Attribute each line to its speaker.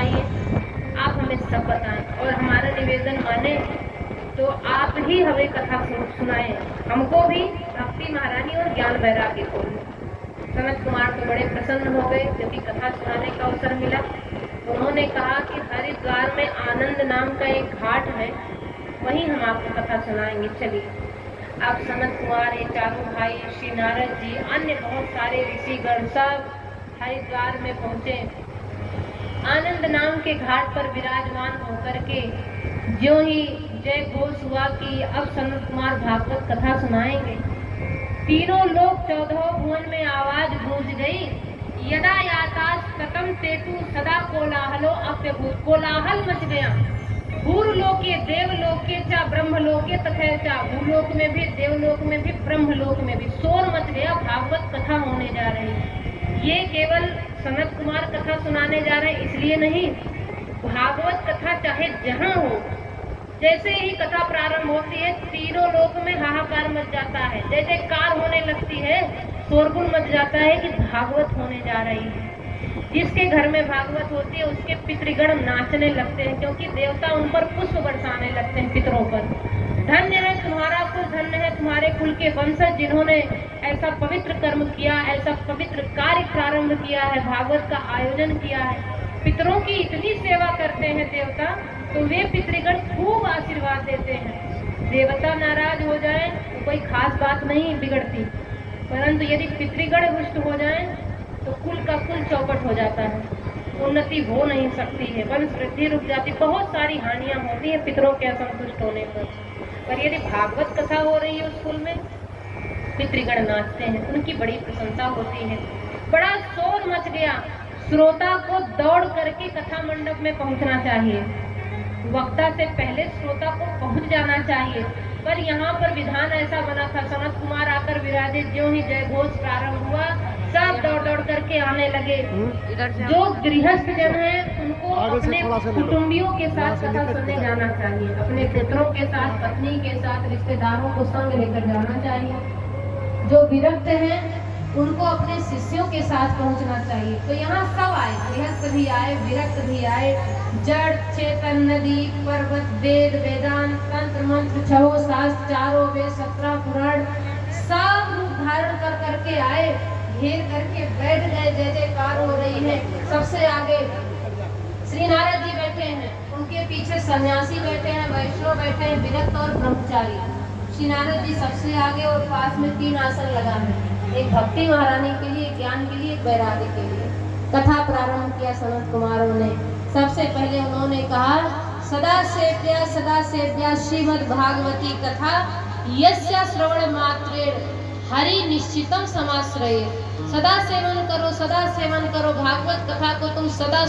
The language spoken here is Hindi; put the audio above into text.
Speaker 1: बताइए, आप हमें सब बताएं और हमारा निवेदन माने तो आप ही हमें कथा सुनाएं, हमको भी भक्ति महारानी और ज्ञान वैराग्य को भी। सनत कुमार तो बड़े प्रसन्न हो गए जबकि कथा सुनाने का अवसर मिला। उन्होंने कहा कि हरिद्वार में आनंद नाम का एक घाट है, वहीं हम आपको कथा सुनाएंगे, चलिए। अब सनत कुमार, ये चारों भाई, श्री नारद जी, अन्य बहुत सारे ऋषिगण सब हरिद्वार में पहुंचे। आनंद नाम के घाट पर विराजमान होकर के ज्यों ही जय घोष हुआ कि अब सनत कुमार भागवत कथा सुनाएंगे, तीनों लोग 14 भुवन में आवाज गूंज गई, यदा यातास प्रथम सेतु सदा कोलाहलो अप्यभूत। कोलाहल मच गया, भूर्लोके देवलोके चा ब्रह्मलोके तथा चा, भूलोक में भी, देवलोक में भी, ब्रह्मलोक में भी शोर मच गया, भागवत कथा होने जा रही है। ये केवल सनत कुमार कथा सुनाने जा रहे हैं इसलिए नहीं, भागवत कथा चाहे जहां हो, जैसे ही कथा प्रारंभ होती है तीनों लोक में हाहाकार मच जाता है, जैसे कार होने लगती है, शोरगुल मच जाता है कि भागवत होने जा रही है। जिसके घर में भागवत होती है उसके पितृगण नाचने लगते हैं, क्योंकि देवता उन पर पुष्प बरसाने लगते हैं पितरों पर। धन्य है तुम्हारा कुल, धन्य है तुम्हारे कुल के वंशज जिन्होंने ऐसा पवित्र कर्म किया, ऐसा पवित्र कार्य प्रारंभ किया है, भागवत का आयोजन किया है। पितरों की इतनी सेवा करते हैं देवता, तो वे पितृगण खूब आशीर्वाद देते हैं। देवता नाराज हो जाए तो कोई खास बात नहीं बिगड़ती, परंतु यदि पितृगण रुष्ट हो जाए तो कुल का कुल चौपट हो जाता है, उन्नति हो नहीं सकती है, वंश वृद्धि रुक जाती, बहुत सारी हानियां होती है पितरों के असंतुष्ट होने पर यदि भागवत कथा हो रही है उस कुल में, पितृगण नाचते हैं, उनकी बड़ी प्रशंसा होती है। बड़ा शोर मच गया, श्रोता को दौड़ करके कथा मंडप में पहुंचना चाहिए, वक्ता से पहले श्रोता को पहुंच जाना चाहिए, पर यहाँ पर विधान ऐसा बना था, सनत कुमार आकर विराजे, ज्यों ही जय घोष प्रारंभ हुआ सब दौड़ दौड़ करके आने लगे। जो गृहस्थ जन है उनको अपने कुटुंबियों के साथ कथा सुनने जाना चाहिए, अपने पुत्रों के साथ, पत्नी के साथ, रिश्तेदारों को संग लेकर जाना चाहिए। जो विरक्त हैं उनको अपने शिष्यों के साथ पहुंचना चाहिए। तो यहाँ सब आए, गृहस्थ भी आए, विरक्त भी आए, जड़ चेतन, नदी पर्वत, वेद वेदांत, तंत्र मंत्र, छहो शास्त्र, चारों वेद, 17 पुराण, सब रूप धारण कर करके आए, घेर करके बैठ गए, जय जयकार हो रही है। सबसे आगे श्री नारद जी बैठे हैं, उनके पीछे सन्यासी बैठे हैं, वैष्णव बैठे हैं, विरक्त और ब्रह्मचारी। श्री नारद जी सबसे आगे और पास में 3 आसन लगा है, एक भक्ति महारानी के लिए, ज्ञान के लिए, वैराग्य के लिए। कथा प्रारंभ किया सनत कुमारों ने। सबसे पहले उन्होंने कहा, सदा सेव्या श्रीमद् भागवती कथा, यस्या श्रवण मात्रेण हरि निश्चितम समाश्रये। सदा सेवन करो भागवत कथा को, तुम सदा